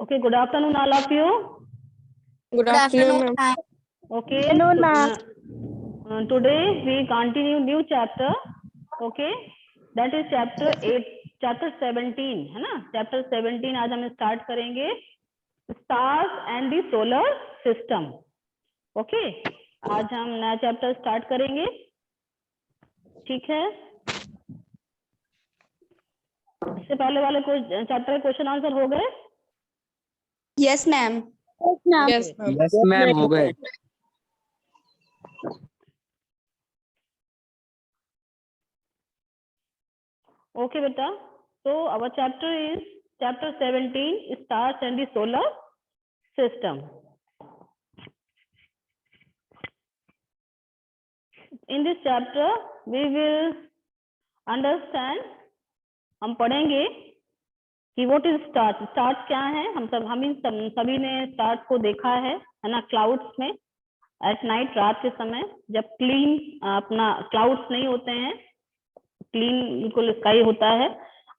Okay, good afternoon, all of you. Good afternoon, ma'am. Okay. Afternoon, ma'am. Today we continue new chapter. Okay, that is chapter 8, chapter 17 है ना. Chapter 17 आज हम start करेंगे. Stars and the solar system. Okay, आज हम नया chapter start करेंगे. ठीक है. इससे पहले वाले चैप्टर क्वेश्चन आंसर हो गए. Yes, ma'am. Yes, ma'am. हो गए. Okay, beta. So our chapter is chapter 17, stars and the solar system. In this chapter, we will understand. हम पढ़ेंगे कि what is stars. Stars क्या है? हम सभी ने stars को देखा है ना, clouds में. At night, रात के समय जब clean अपना clouds नहीं होते हैं, क्लीन बिल्कुल स्काई होता है,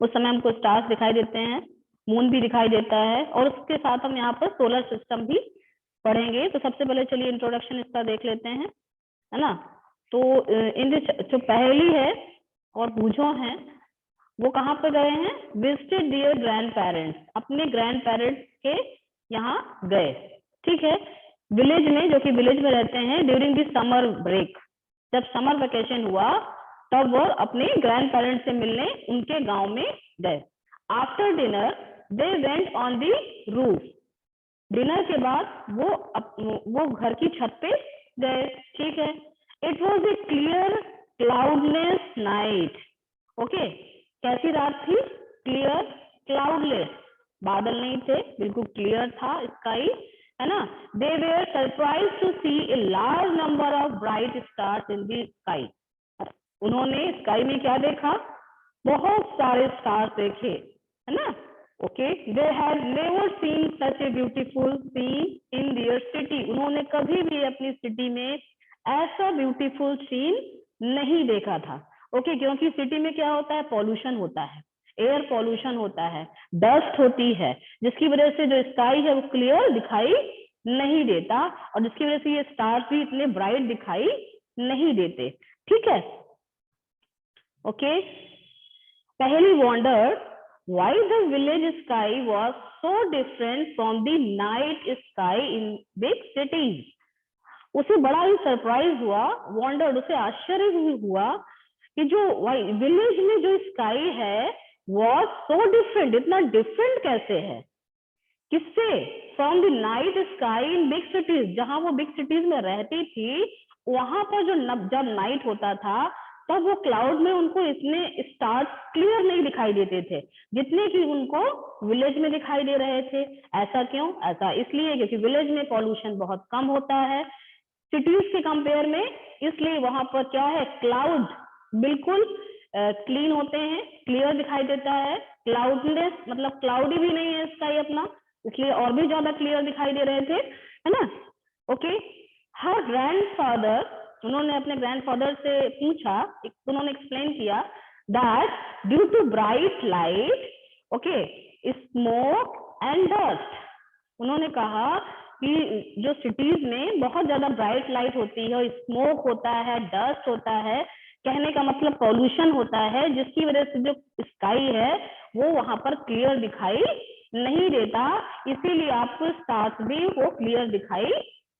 उस समय हमको स्टार्स दिखाई देते हैं, मून भी दिखाई देता है, और उसके साथ हम यहाँ पर सोलर सिस्टम भी पढ़ेंगे. तो सबसे पहले चलिए इंट्रोडक्शन इसका देख लेते हैं, है ना. तो इन जो पहली है और बूझो हैं, वो कहाँ पर गए हैं? विजिटेड डियर ग्रैंड पेरेंट्स, अपने ग्रैंड पेरेंट्स के यहाँ गए. ठीक है. विलेज में, जो कि विलेज में रहते हैं, ड्यूरिंग द समर ब्रेक, जब समर वेकेशन हुआ तब वो अपने ग्रैंड पेरेंट्स से मिलने उनके गांव में गए. After dinner they went on the roof, dinner के बाद वो घर की छत पे गए. ठीक है. It was a clear cloudless night. Okay, कैसी रात थी? क्लियर क्लाउडलेस, बादल नहीं थे, बिल्कुल क्लियर था स्काई, है ना. They were surprise to see a large number of bright stars in the sky. उन्होंने स्काई में क्या देखा? बहुत सारे स्टार्स देखे, है ना. Okay. They had never seen such a beautiful scene in their city. उन्होंने कभी भी अपनी सिटी में ऐसा ब्यूटीफुल सीन नहीं देखा था. ओके, क्योंकि सिटी में क्या होता है? पॉल्यूशन होता है, एयर पॉल्यूशन होता है, डस्ट होती है, जिसकी वजह से जो स्काई है वो क्लियर दिखाई नहीं देता, और जिसकी वजह से ये स्टार्स भी इतने ब्राइट दिखाई नहीं देते. ठीक है. Okay, Paheli wondered why the village sky was so different from the night sky in big cities. उसे बड़ा ही सरप्राइज हुआ, वॉन्डर्ड, उसे आश्चर्य हुआ कि जो विलेज में जो स्काई है was so different, इतना डिफरेंट कैसे है? किससे? From the night sky in big cities. जहां वो बिग सिटीज में रहती थी, वहां पर जो जब नाइट होता था तब वो क्लाउड में उनको इतने स्टार्स क्लियर नहीं दिखाई देते थे जितने कि उनको विलेज में दिखाई दे रहे थे. ऐसा क्यों? ऐसा इसलिए क्योंकि विलेज में पॉल्यूशन बहुत कम होता है सिटीज के कंपेयर में, इसलिए वहां पर क्या है? क्लाउड बिल्कुल क्लीन होते हैं, क्लियर दिखाई देता है. क्लाउडलेस मतलब क्लाउडी भी नहीं है स्काई अपना, इसलिए और भी ज्यादा क्लियर दिखाई दे रहे थे, है ना. ओके. हर ग्रैंडफादर, उन्होंने अपने ग्रैंडफादर से पूछा, उन्होंने एक्सप्लेन किया that due to bright light, okay, smoke and dust. उन्होंने कहा कि जो सिटीज में बहुत ज्यादा ब्राइट लाइट होती है, स्मोक होता है, डस्ट होता है, कहने का मतलब पॉल्यूशन होता है, जिसकी वजह से जो स्काई है वो वहां पर क्लियर दिखाई नहीं देता, इसीलिए आपको स्टार्स भी वो क्लियर दिखाई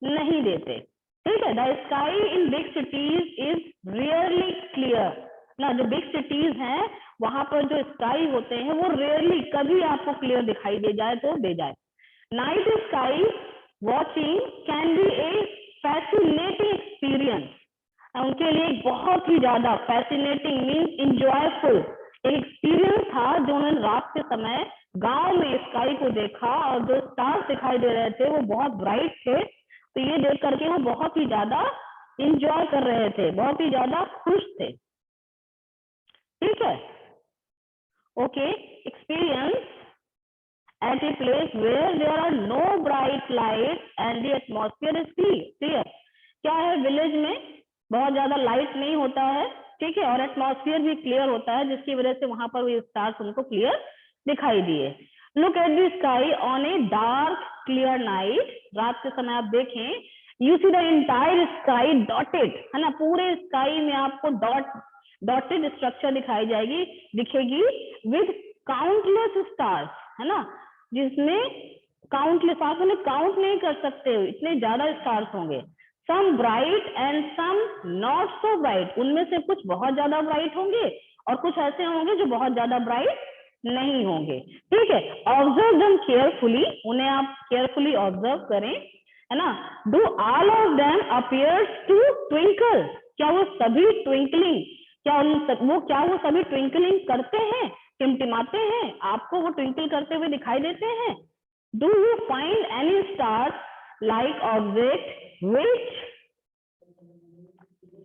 नहीं देते. ठीक है. The sky in big cities is rarely clear. ना, जो बिग सिटीज हैं वहां पर जो स्काई होते हैं वो रेयरली, कभी आपको क्लियर दिखाई दे जाए तो दे जाए. Night sky watching can be A fascinating experience. उनके लिए बहुत ही ज्यादा फैसिनेटिंग मीन्स इंजॉयफुल एक्सपीरियंस था जो उन्होंने रात के समय गांव में स्काई को देखा, और जो स्टार्स दिखाई दे रहे थे वो बहुत ब्राइट थे, तो ये देख करके वो बहुत ही ज्यादा इंजॉय कर रहे थे, बहुत ही ज्यादा खुश थे. ठीक है. Okay. Experience at a place where there are no bright light and the atmosphere is clear. क्या है? विलेज में बहुत ज्यादा लाइट नहीं होता है, ठीक है, और एटमॉस्फेयर भी क्लियर होता है, जिसकी वजह से वहां पर वो स्टार्स उनको क्लियर दिखाई दिए. Look at the sky on a dark clear night, रात के समय आप देखें, you see the entire sky dotted, है ना, पूरे स्काई में आपको डॉटेड स्ट्रक्चर दिखेगी विद काउंटलेस स्टार्स, है ना, जिसमें काउंटलेस, आप उन्हें काउंट नहीं कर सकते, इतने ज्यादा स्टार्स होंगे। Some bright and some not so bright, उनमें से कुछ बहुत ज्यादा ब्राइट होंगे और कुछ ऐसे होंगे जो बहुत ज्यादा ब्राइट नहीं होंगे। ठीक है, ऑब्जर्व देम केयरफुली, उन्हें आप केयरफुली ऑब्जर्व करें, है ना। Do all of them appears to twinkle, क्या वो सभी ट्विंकलिंग, क्या वो सभी ट्विंकलिंग करते हैं, टिमटिमाते हैं, आपको वो ट्विंकल करते हुए दिखाई देते हैं। Do you find any stars like object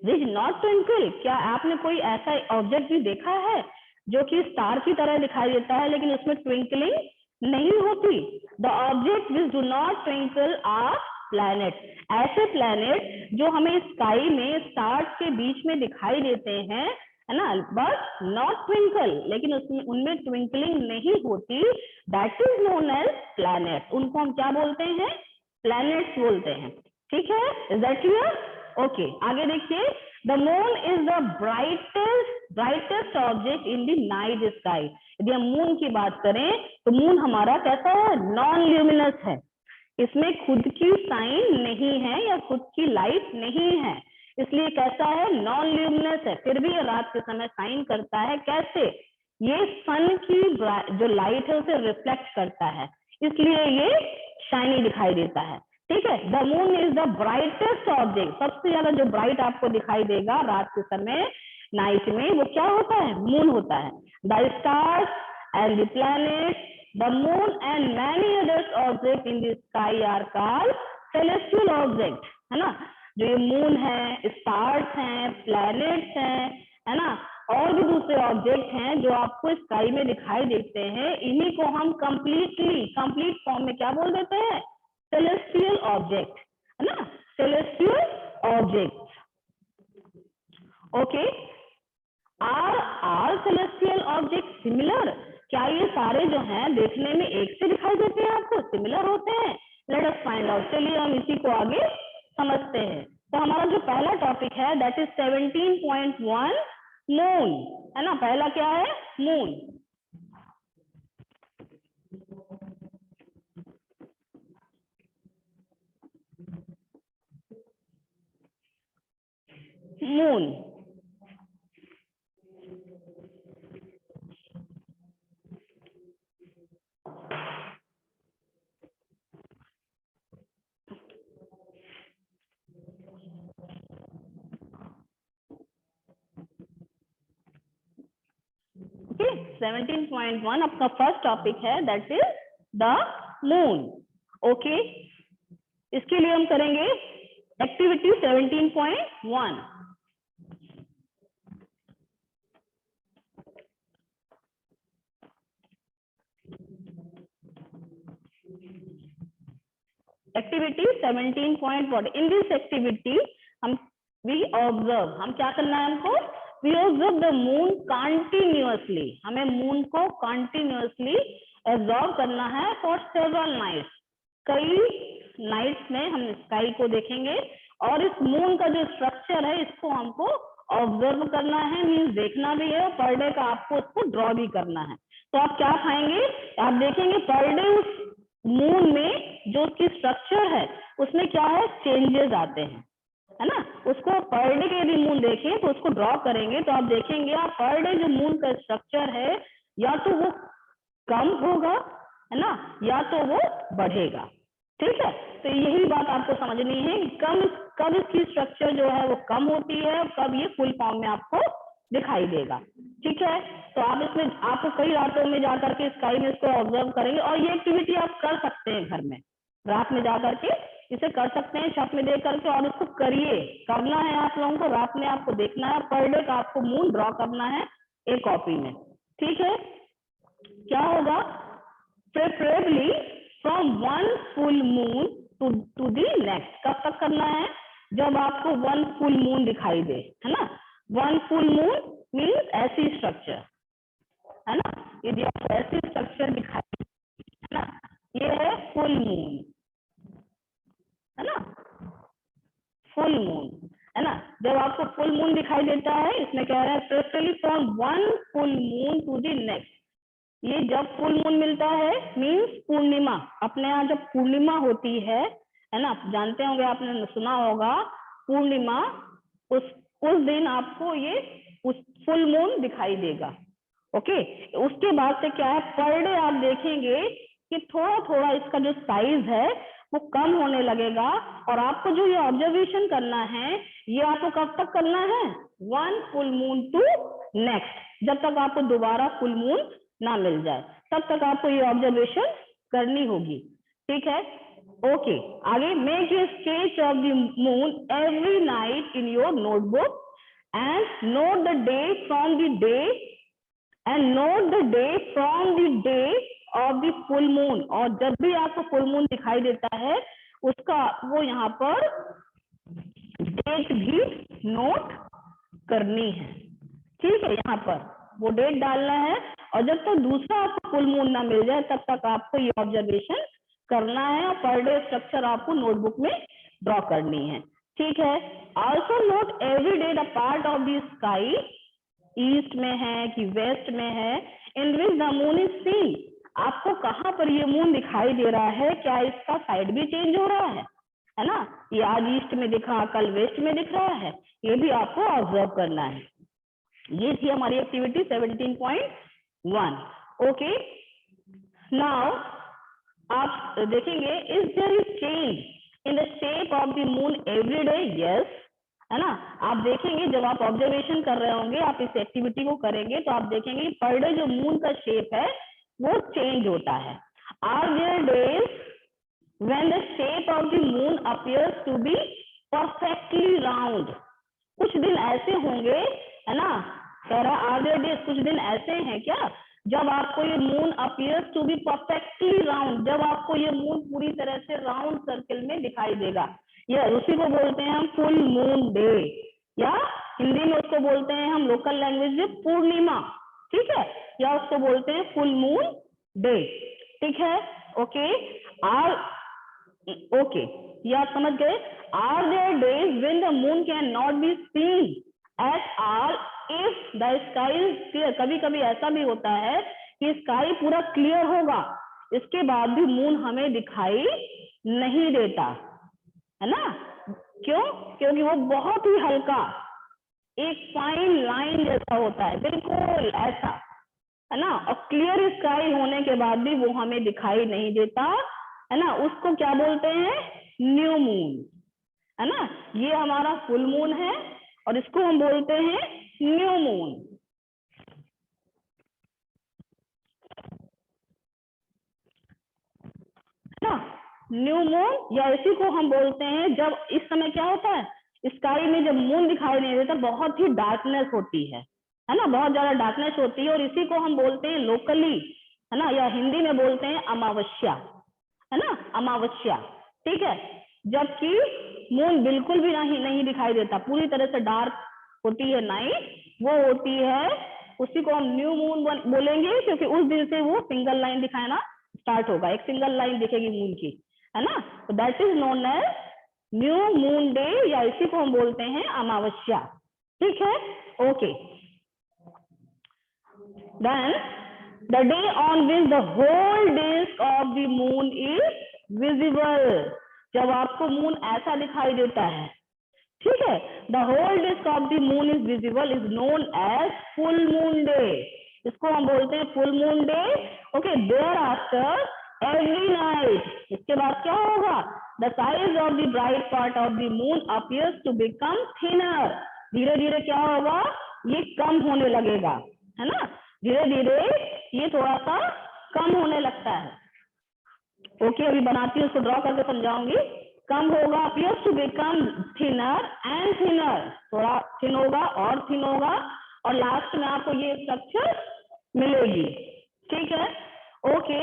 which not twinkle, क्या आपने कोई ऐसा ऑब्जेक्ट भी देखा है जो कि स्टार की तरह दिखाई देता है लेकिन उसमें ट्विंकलिंग नहीं होती। The object which do not twinkle our planet, ऐसे प्लैनेट जो हमें स्काई में स्टार्स के बीच में दिखाई देते हैं, है ना, बट नॉट ट्विंकल, लेकिन उसमें उनमें ट्विंकलिंग नहीं होती, that is known as planet, उनको हम क्या बोलते हैं, प्लैनेट्स बोलते हैं। ठीक है, इज दैट क्लियर? ओके, आगे देखिए, the moon is the brightest object in the night sky. यदि हम मून की बात करें तो मून हमारा कैसा है, नॉन ल्यूमिनस है, इसमें खुद की साइन नहीं है या खुद की लाइट नहीं है, इसलिए कैसा है, नॉन ल्यूमिनस है, फिर भी ये रात के समय साइन करता है। कैसे, ये सन की जो लाइट है उसे रिफ्लेक्ट करता है, इसलिए ये शाइनी दिखाई देता है। ठीक है, the moon is the brightest object, सबसे ज्यादा जो ब्राइट आपको दिखाई देगा रात के समय नाइट में, वो क्या होता है, मून होता है। The stars and the planets, the moon and many others object in the sky are called celestial object, है ना। जो ये मून है, स्टार्स हैं, प्लैनेट्स हैं, है ना, और भी दूसरे ऑब्जेक्ट हैं जो आपको स्काई में दिखाई देते हैं, इन्हीं को हम कंप्लीट फॉर्म में क्या बोल देते हैं, सेलेस्टियल ऑब्जेक्ट, है ना, celestial object. Okay, are celestial object similar, क्या ये सारे जो हैं देखने में एक से दिखाई देते हैं, आपको सिमिलर होते हैं? लेट अस फाइंड आउट, चलिए हम इसी को आगे समझते हैं। तो हमारा जो पहला टॉपिक है दैट इज 17.1 मून, है ना, पहला क्या है, मून। मून, ओके, 17.1 आपका फर्स्ट टॉपिक है, that is the moon. Okay, इसके लिए हम करेंगे activity 17.1। Activity 17.1, in this activity हम हम क्या करना है हमको, we observe the moon continuously, हमें मून को कंटिन्यूअसली ऑब्जर्व करना है फॉर सेवरल नाइट्स, कई नाइट्स में हम स्काई को देखेंगे और इस मून का जो स्ट्रक्चर है इसको हमको ऑब्जर्व करना है, मीन्स देखना भी है, पर डे का आपको उसको ड्रॉ भी करना है। तो आप क्या खाएंगे, आप देखेंगे पर डे उस मून में जो उसकी स्ट्रक्चर है उसमें क्या है, चेंजेस आते हैं, है ना। उसको पर डे के यदि मून देखें तो उसको ड्रॉ करेंगे तो आप देखेंगे आप पर डे जो मून का स्ट्रक्चर है या तो वो कम होगा, है ना, या तो वो बढ़ेगा। ठीक है, तो यही बात आपको समझनी है कि कब इसकी स्ट्रक्चर जो है वो कम होती है और कब ये फुल फॉर्म में आपको दिखाई देगा। ठीक है, तो आप इसमें आपको कई रातों में जाकर के स्काई में इसको ऑब्जर्व करेंगे और ये एक्टिविटी आप कर सकते हैं घर में, रात में जाकर के इसे कर सकते हैं, छत में देख करके, और इसको करिए, करना है आप लोगों को, रात में आपको देखना है, पर डे का आपको मून ड्रॉ करना है एक कॉपी में। ठीक है, क्या होगा, preferably from one full moon to the next, कब तक करना है, जब आपको वन फुल मून दिखाई दे, है ना। वन फुल मून मीन्स ऐसी स्ट्रक्चर, है ना, यदि आपको ऐसी स्ट्रक्चर दिखाई ना, ये है फुल मून, है ना, फुल मून, है ना। जब आपको फुल मून दिखाई देता है, इसमें कह रहा है specially from one full moon to the next, ये जब फुल मून मिलता है मीन्स पूर्णिमा, अपने यहाँ जब पूर्णिमा होती है ना, जानते होंगे, आपने सुना होगा पूर्णिमा, उस दिन आपको ये उस फुल मून दिखाई देगा। ओके, उसके बाद से क्या है, पर डे आप देखेंगे कि थोड़ा थोड़ा इसका जो साइज है वो कम होने लगेगा, और आपको जो ये ऑब्जर्वेशन करना है, ये आपको कब तक करना है, one full moon to next, जब तक आपको दोबारा फुल मून ना मिल जाए तब तक आपको ये ऑब्जर्वेशन करनी होगी। ठीक है, ओके। आगे, make a sketch of the moon every night in your notebook and note the day from the day and note the day from the day of the full moon, और जब भी आपको full moon दिखाई देता है उसका वो यहाँ पर डेट भी नोट करनी है। ठीक है, यहाँ पर वो डेट डालना है, और जब तक दूसरा आपको फुल मून ना मिल जाए तब तक आपको ये ऑब्जर्वेशन करना है, और पर डे स्ट्रक्चर आपको नोटबुक में ड्रॉ करनी है। ठीक है, also note every day the part of the sky, east में है कि वेस्ट में है, in which the moon is seen, आपको कहाँ पर ये मून दिखाई दे रहा है, क्या इसका साइड भी चेंज हो रहा है ना, ये आज ईस्ट में दिखा कल वेस्ट में दिख रहा है, ये भी आपको ऑब्जर्व करना है। ये थी हमारी एक्टिविटी 17.1। ओके, नाउ आप देखेंगे, is there is change in the shape of the moon every day, yes, है ना। आप देखेंगे जब आप ऑब्जर्वेशन कर रहे होंगे, आप इस एक्टिविटी को करेंगे तो आप देखेंगे पर डे जो मून का शेप है वो चेंज होता है। Are there days when the shape of the moon appears to be perfectly round, कुछ दिन ऐसे होंगे, है ना, कह रहा आर देयर डेज, कुछ दिन ऐसे हैं क्या जब आपको ये moon appears to be perfectly round, जब आपको ये मून पूरी तरह से राउंड सर्कल में दिखाई देगा, ये उसी को बोलते हैं हम फुल मून डे, या हिंदी में उसको बोलते हैं हम लोकल लैंग्वेज में पूर्णिमा। ठीक है, या उसको बोलते हैं फुल मून डे। ठीक है, ओके, आर ओके, ये आप समझ गए। Are there days when the moon can not be seen at all if the sky is clear, कभी कभी ऐसा भी होता है कि स्काई पूरा क्लियर होगा, इसके बाद भी मून हमें दिखाई नहीं देता, है ना, क्यों, क्योंकि वो बहुत ही हल्का एक फाइन लाइन जैसा होता है, बिल्कुल ऐसा, है ना, और क्लियर स्काई होने के बाद भी वो हमें दिखाई नहीं देता, है ना, उसको क्या बोलते हैं, न्यू मून, है ना। ये हमारा फुल मून है और इसको हम बोलते हैं न्यू मून। ना, न्यू मून, या इसी को हम बोलते हैं, जब इस समय क्या होता है, स्काई में जब मून दिखाई नहीं देता बहुत ही डार्कनेस होती है ना, बहुत ज्यादा डार्कनेस होती है, और इसी को हम बोलते हैं लोकली, है ना, या हिंदी में बोलते हैं अमावस्या, है ना, अमावस्या। ठीक है, जबकि मून बिल्कुल भी नहीं दिखाई देता, पूरी तरह से डार्क होती है नाइट, वो होती है, उसी को हम न्यू मून बोलेंगे, क्योंकि उस दिन से वो सिंगल लाइन दिखाना स्टार्ट होगा, एक सिंगल लाइन दिखेगी मून की, है ना, तो that is known as new moon day, या इसी को हम बोलते हैं अमावस्या। ठीक है, okay. Then the day on which the whole disc of the moon is visible, जब आपको मून ऐसा दिखाई देता है, ठीक है, the whole disc of the moon is visible is known as full moon day, इसको हम बोलते हैं full moon day. Okay, thereafter every night, इसके बाद क्या होगा, the size of the bright part of the moon appears to become thinner, धीरे धीरे क्या होगा, ये कम होने लगेगा, है ना, धीरे धीरे ये थोड़ा सा कम होने लगता है। ओके, अभी बनाती हूँ, उसको ड्रॉ करके समझाऊंगी। कम होगा, appears to become thinner and thinner, थोड़ा थिन होगा और थिन होगा, और लास्ट में आपको ये स्ट्रक्चर मिलेगी। ठीक है, okay.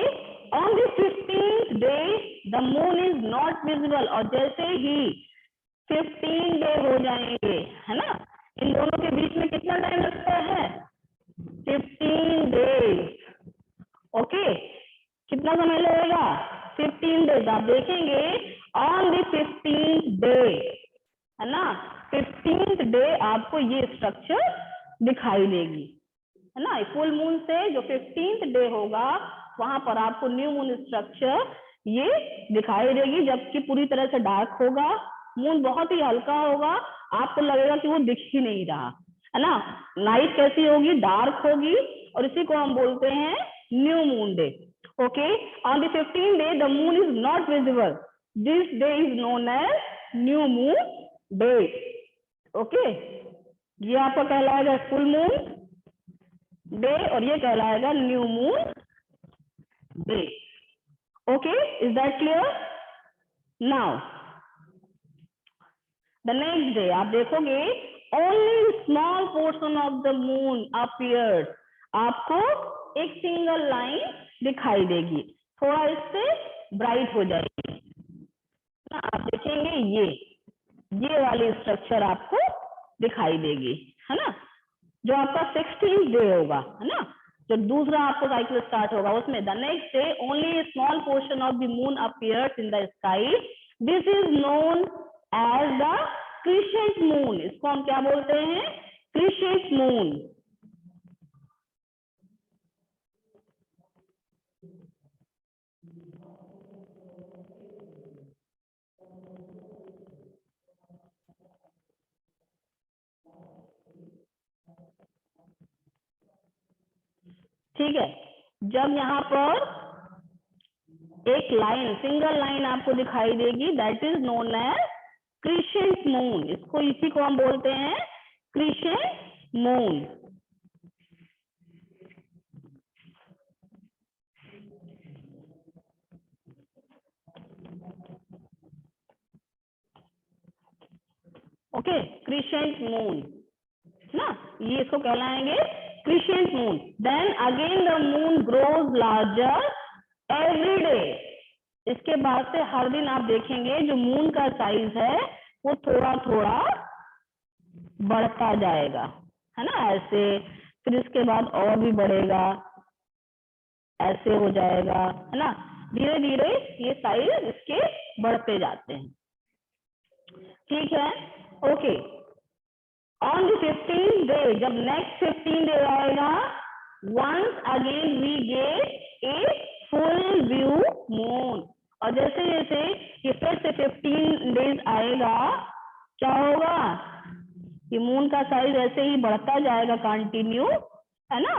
On the 15th day the moon is not visible, और जैसे ही 15 डे हो जाएंगे, है ना, इन दोनों के बीच में कितना टाइम लगता है, 15 डेज। ओके, कितना समय लगेगा तो आप देखेंगे ऑन द 15th डे, है ना, 15th डे आपको ये स्ट्रक्चर दिखाई देगी, है ना। फुल मून से जो 15th डे होगा वहां पर आपको न्यू मून स्ट्रक्चर ये दिखाई देगी, जबकि पूरी तरह से डार्क होगा, मून बहुत ही हल्का होगा, आपको लगेगा कि वो दिख ही नहीं रहा, है ना। नाइट कैसी होगी, डार्क होगी, और इसी को हम बोलते हैं new moon day. Okay, on the 15th day the moon is not visible, this day is known as new moon day. Okay, ये आपका कहलाएगा फुल मून डे और ये कहलाएगा new moon day. Okay, is that clear? Now the next day आप देखोगे only small portion of the moon appears, आपको एक सिंगल लाइन दिखाई देगी, थोड़ा इससे ब्राइट हो जाएगी ना, आप देखेंगे ये वाली स्ट्रक्चर आपको दिखाई देगी, है ना। जो आपका 16th डे होगा, है ना, जो दूसरा आपको साइकिल स्टार्ट होगा उसमें the next day only small portion of the moon appears in the sky, this is known as the crescent moon. इसको हम क्या बोलते हैं? Crescent moon. ठीक है, जब यहाँ पर एक लाइन, सिंगल लाइन आपको दिखाई देगी, that is known as crescent moon. इसको, इसी को हम बोलते हैं crescent moon. Okay, crescent moon ना, ये इसको कहलाएंगे crescent moon. Then again the moon grows larger every day. इसके बाद से हर दिन आप देखेंगे जो मून का साइज है वो थोड़ा थोड़ा बढ़ता जाएगा, है ना, ऐसे, फिर इसके बाद और भी बढ़ेगा, ऐसे हो जाएगा, है ना, धीरे धीरे ये साइज इसके बढ़ते जाते हैं। ठीक है, okay. On the 15th day, जब नेक्स्ट 15 डे आएगा, once again we get a full view moon. और जैसे जैसे ये फिर से 15 डेज आएगा, क्या होगा, ये मून का साइज ऐसे ही बढ़ता जाएगा कंटिन्यू, है ना।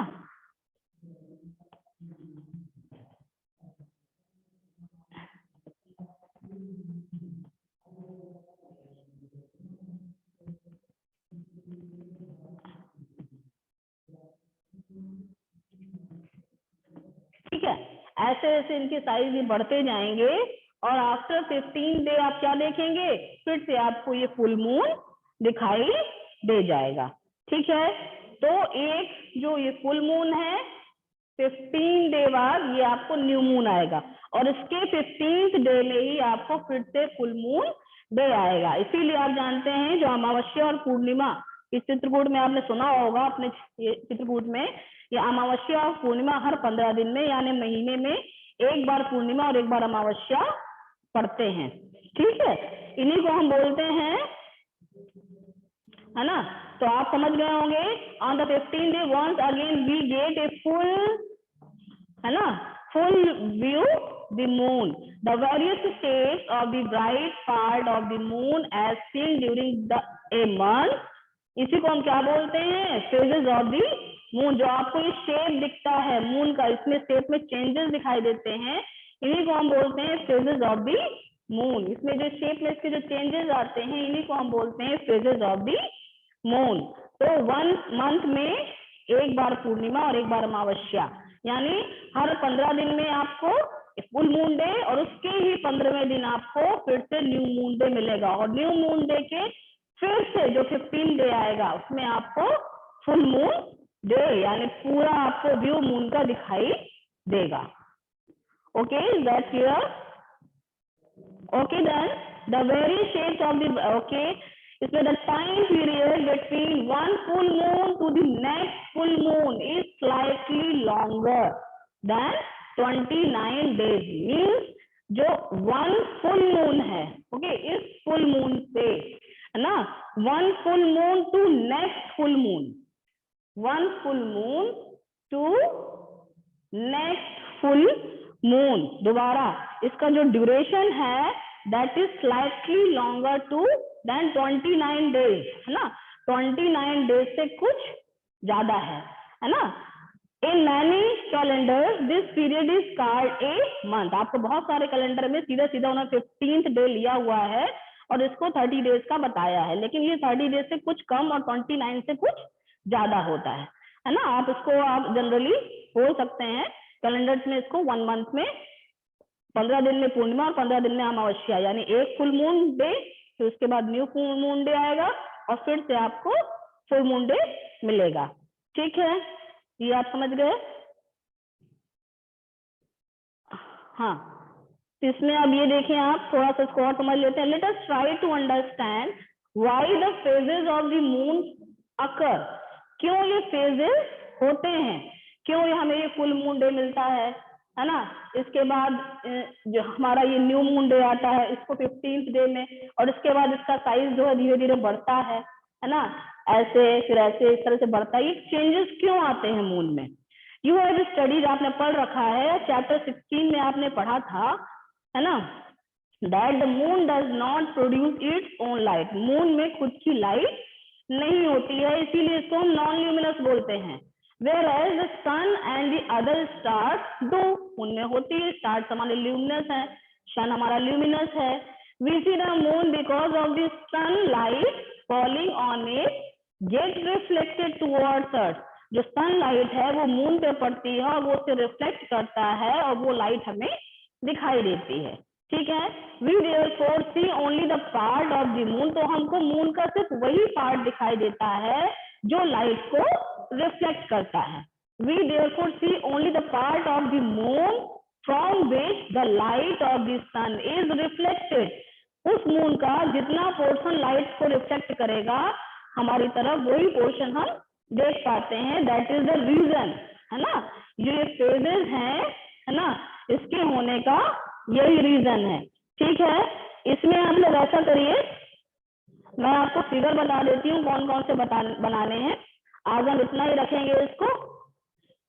ठीक है, ऐसे ऐसे इनके साइज भी बढ़ते जाएंगे, और आफ्टर 15 डे आप क्या देखेंगे, फिर से आपको ये फुल मून दिखाई दे जाएगा। ठीक है, तो एक जो ये फुल मून है, 15 डे बाद ये आपको न्यू मून आएगा, और इसके 15th डे में ही आपको फिर से फुल मून डे आएगा। इसीलिए आप जानते हैं जो अमावस्या और पूर्णिमा, इस चित्रकूट में आपने सुना होगा, अपने चित्रकूट में ये अमावस्या और पूर्णिमा हर 15 दिन में, यानी महीने में एक बार पूर्णिमा और एक बार अमावस्या पड़ते हैं। ठीक है, इन्हीं को हम बोलते हैं, है ना। तो आप समझ गए होंगे, on the 15th day once again we get a full, है ना, full view the moon, the various states of the bright part of the moon as seen during the a month. इसी को हम क्या बोलते हैं? Phases of the moon. जो आपको ये शेप दिखता है मून का, इसमें शेप में चेंजेस दिखाई देते हैं, इन्हीं को हम बोलते हैं फेजेस ऑफ द मून। इसमें जो शेप में इसके जो चेंजेस आते हैं, इन्हीं को हम बोलते हैं फेजेस ऑफ द मून। तो 1 मंथ में एक बार पूर्णिमा और एक बार अमावस्या, यानी हर 15 दिन में आपको फुल मून डे, और उसके ही 15वें दिन आपको फिर से न्यू मून डे मिलेगा, और न्यू मून डे के फिर से जो 15 डे आएगा उसमें आपको फुल मून डे, यानी पूरा आपको व्यू मून का दिखाई देगा। Okay, is that clear? Okay, then the very shapes of the, okay, इसमें the time period between one full moon to the next full moon is slightly longer than 29 days, means जो 1 full moon है, okay, इस full moon पे, है ना, 1 full moon to next full moon, 1 full moon to next full moon, दोबारा इसका जो duration है that is slightly longer to then 29 days, है ना, 29 डेज से कुछ ज्यादा है ना। In many calendar this period is called a month. आपको बहुत सारे कैलेंडर में सीधा सीधा उन्होंने 15th डे लिया हुआ है और इसको 30 डेज का बताया है, लेकिन ये 30 डेज से कुछ कम और 29 से कुछ ज्यादा होता है ना। आप इसको आप जनरली बोल सकते हैं कैलेंडर्स में इसको 1 मंथ में 15 दिन में पूर्णिमा और 15 दिन में अमावस्या, यानी एक फुल मून डे, फिर उसके बाद न्यू फुल मून डे आएगा और फिर से आपको फुल मून डे मिलेगा। ठीक है, ये आप समझ गए। हाँ, तो इसमें अब ये देखें, आप थोड़ा सा इसको और समझ लेते हैं। Let us try to understand why the phases of the moon occur. क्यों ये फेजेस होते हैं, क्यों ये हमें ये फुल मून डे मिलता है ना। इसके बाद जो हमारा ये न्यू मून डे आता है इसको 15th डे में, और इसके बाद इसका साइज जो है धीरे धीरे बढ़ता है ना, ऐसे फिर ऐसे इस तरह से बढ़ता है। ये चेंजेस क्यों आते हैं मून में? यू हैव स्टडीज, आपने पढ़ रखा है, चैप्टर 16 में आपने पढ़ा था, है ना, that the moon does not produce its own light. Moon में खुद की लाइट नहीं होती है, इसीलिए इसको हम नॉन ल्यूमिनस बोलते हैं। whereas the sun and the other stars do, उनमें होती है। स्टार्स हमारे ल्यूमिनस है, सन हमारा ल्यूमिनस है। we see the moon because of the sunlight falling on it get reflected towards earth। जो सनलाइट है वो मून पे पड़ती है और वो उसे रिफ्लेक्ट करता है और वो लाइट हमें दिखाई देती है। ठीक है, we therefore see only the part of the moon। तो हमको मून का सिर्फ वही पार्ट दिखाई देता है जो लाइट को रिफ्लेक्ट करता है। we therefore see only the part of the moon from which the light of the sun is reflected। उस मून का जितना पोर्शन लाइट को रिफ्लेक्ट करेगा हमारी तरफ, वही पोर्शन हम देख पाते हैं। दैट इज द रीजन, है ना, ये फेजेस हैं, है ना, इसके होने का यही रीजन है। ठीक है, इसमें आप लोग ऐसा करिए, मैं आपको फिगर बता देती हूँ कौन कौन से बनाने हैं। आज हम इतना ही रखेंगे इसको,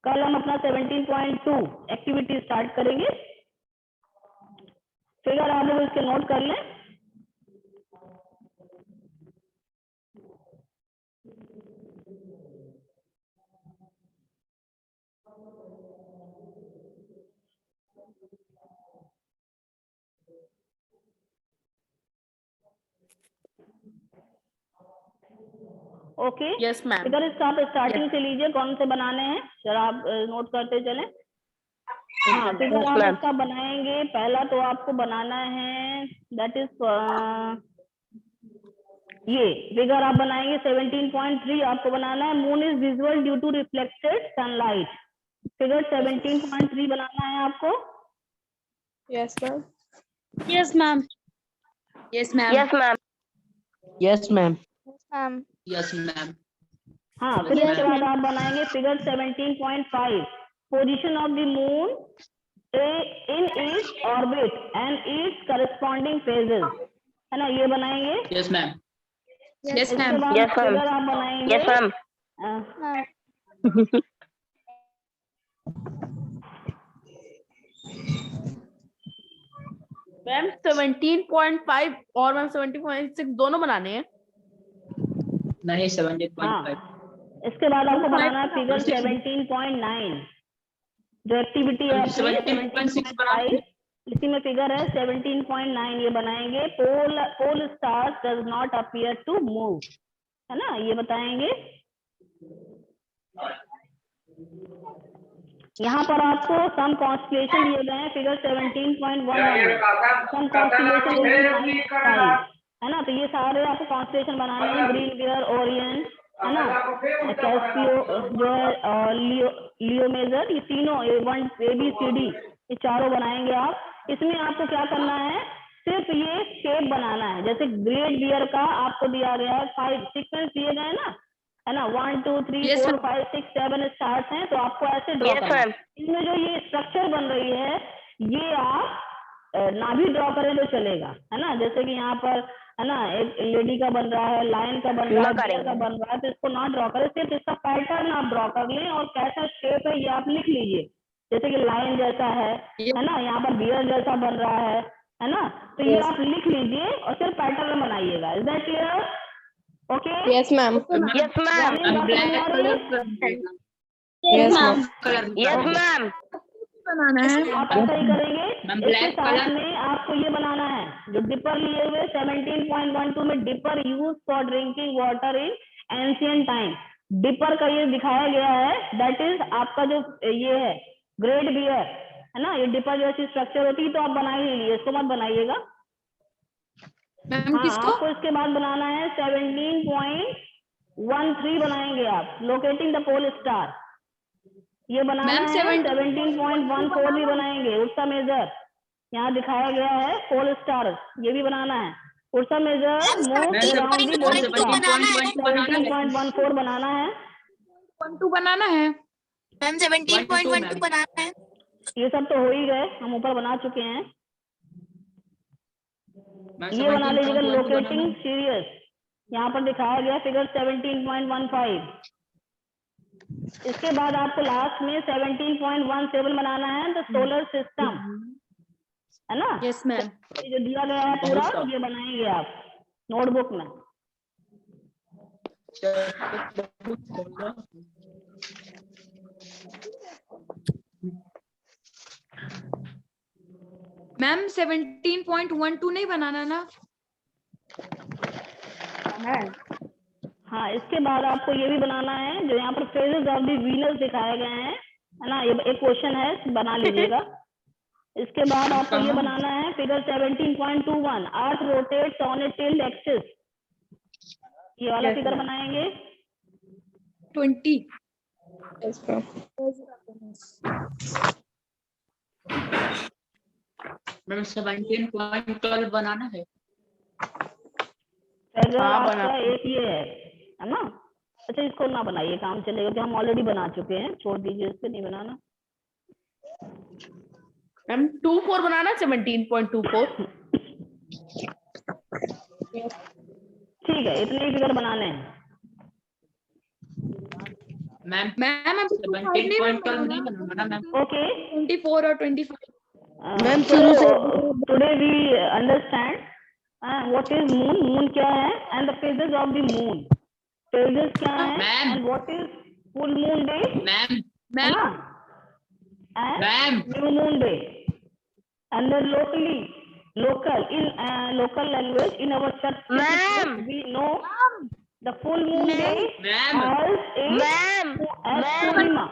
कल हम अपना 17.2 एक्टिविटी स्टार्ट करेंगे। फिगर आप लोग इसके नोट कर लें। Okay, yes ma'am. फिगर आप स्टार्टिंग से लीजिए, कौन से बनाने हैं जरा आप नोट करते चलें। हाँ, फिगर आप इसका बनाएंगे। पहला तो आपको बनाना है, दैट इज ये फिगर आप बनाएंगे 17.3 आपको बनाना है। Moon is visual due to reflected sunlight. Figure 17.3 बनाना है आपको। Yes, ma'am. Yes ma'am. Yes ma'am. Yes, ma'am. Yes, ma'am. Yes ma'am. हाँ, फिर इसके बाद आप बनाएंगे figure 17.5 position of the moon in its orbit and its corresponding phases, है ना, ये बनाएंगे। Yes ma'am. यस इसके मैम। बाद Yes, ma'am. फिगर आप बनाएंगे Yes, ma'am. मैम 17.5 और मैम 17.6 दोनों बनाने हैं। नहीं 17.5। इसके बाद आपको बनाना है फिगर 17.9 जो एक्टिविटी है 17.6 बनाएंगे। इसी में फिगर है 17.9, ये बनाएंगे। Pole star does not appear to move, है ना, ये बताएंगे। यहाँ पर आपको सम कॉन्स्टेलेशन दिए गए हैं फिगर 17.11 सम कॉन्स्टेलेशन, है ना, तो ये सारे आपको कॉन्स्टेलेशन बनाने हैं। ग्रीन बियर, ओरियन, है ना, कैस्पियो जो है, लियो मेजर, ये तीनों ABCD ये चारों बनाएंगे आप। इसमें आपको क्या करना है, सिर्फ ये शेप बनाना है। जैसे ग्रेट बियर का आपको दिया गया है 5 सीक्वेंस दिए गए ना, है ना, 1 2 3 4 5 6 7 स्टार्स हैं, तो आपको ऐसे ड्रॉ Yes, करना है। ma'am. इसमें जो ये स्ट्रक्चर बन रही है ये आप ना भी ड्रॉ करें तो चलेगा, है ना। जैसे कि यहाँ पर है ना एक लेडी का बन रहा है, लायन का बन रहा है, बियर का बन रहा है, तो इसको ना ड्रॉ करें, सिर्फ इसका पैटर्न आप ड्रॉ कर लें और कैसा शेप है ये आप लिख लीजिए। जैसे कि लायन जैसा है ना, यहाँ पर बियर जैसा बन रहा है ना, तो ये आप लिख लीजिए और सिर्फ पैटर्न बनाइएगा। Is that clear? Okay, Yes, ma'am. Yes, ma'am. Ma'am black colour कर देगा। Yes, ma'am. Colour Yes, ma'am. बनाना है। आप ऐसा ही करेंगे। मैम, इसके black साथ color। में आपको ये बनाना है जो डिपर लिए हुए 17.12 में dipper use for drinking water in ancient time. Dipper का ये दिखाया गया है, दैट इज आपका जो ये है ग्रेट बियर, है ना। ये डिपर जैसी स्ट्रक्चर होती है, तो आप बना ही लीजिए, इसको मत बनाइएगा। मैम हाँ, किसको? आपको इसके बाद बनाना है 17.13 बनाएंगे आप, लोकेटिंग द पोल स्टार। ये बनाना मैम, है 17.14 भी बनाएंगे, उर्सा मेजर यहाँ दिखाया गया है, पोल स्टार ये भी बनाना है। Ursa Major most around the pole star 17.14 बनाना है। 1-2 बनाना है। मैम 17.12 बनाना है। ये सब तो हो ही गए, हम ऊपर बना चुके हैं। ये बना लीजिएगा लोकेटिंग सीरियस, यहाँ पर दिखाया गया फिगर 17.15। इसके बाद आपको लास्ट में 17.17 बनाना है, द सोलर सिस्टम, है ना। Yes ma'am. ये जो दिया गया है पूरा ये बनाएंगे आप नोटबुक में। मैम 17.12 नहीं बनाना ना? हाँ, इसके बाद आपको ये भी बनाना है जो यहाँ पर फेजेस ऑफ द वीनस दिखाए गए हैं, है ना। ये एक क्वेश्चन है, बना लीजिएगा। इसके बाद आपको ये बनाना है figure 17.21 earth rotates on A tilt axis, ये वाला फिगर बनाएंगे। 20। मैम 17.12 बनाना है। फिगर हाँ, आपका बना। एक ये है ना। अच्छा, इसको ना बनाइए, काम चलेगा, कि हम ऑलरेडी बना चुके हैं, छोड़ दीजिए, इससे नहीं बनाना। मैम 24 बनाना 17.24। ठीक है, इतने ही फिगर बनाने हैं। मैम मैम 17.12 नहीं बनाना ना मैम। ओके, 24 और 25। मैम, so शुरू से today we understand what is moon, moon क्या है, and the phases of the moon, phases क्या है, Ma'am. and what is full moon day, ma'am है ना, and ma'am new moon day, and then local language in our church Ma'am. we know the full moon day ma'am Ma'am. as Purnima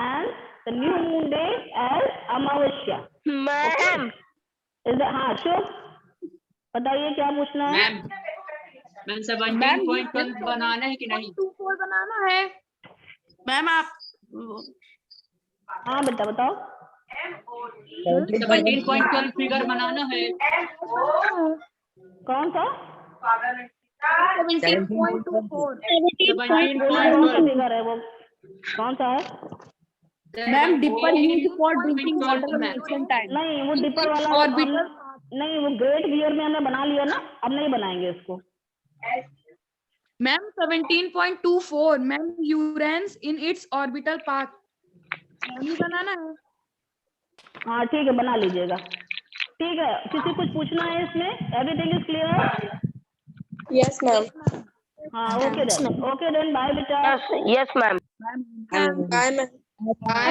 and the new moon day as Amavasya. Ma'am. हाँ, शुभ बताइए क्या पूछना है। Ma'am 17.12 बनाना है कि नहीं? 24 बनाना है। Ma'am आप हाँ बेटा बताओ। 17.12 फिगर बनाना है। कौन सा 17.24। कौन सा फिगर है वो, कौन सा है? Ma'am dipper use for drinking water in ancient time. नहीं, वो डिपर वाला ऑर्बिटल। नहीं, वो ग्रेट बियर में हमने बना लिया ना, अब नहीं बनाएंगे इसको। Ma'am 17.24 ma'am Uranus in its orbital path नहीं बनाना है। हाँ ठीक है, बना लीजिएगा। ठीक है, किसी कुछ पूछना है इसमें? Everything is clear? Yes, ma'am. हाँ, ओके देन बाय बेटा। Yes, ma'am. Bye, ma'am.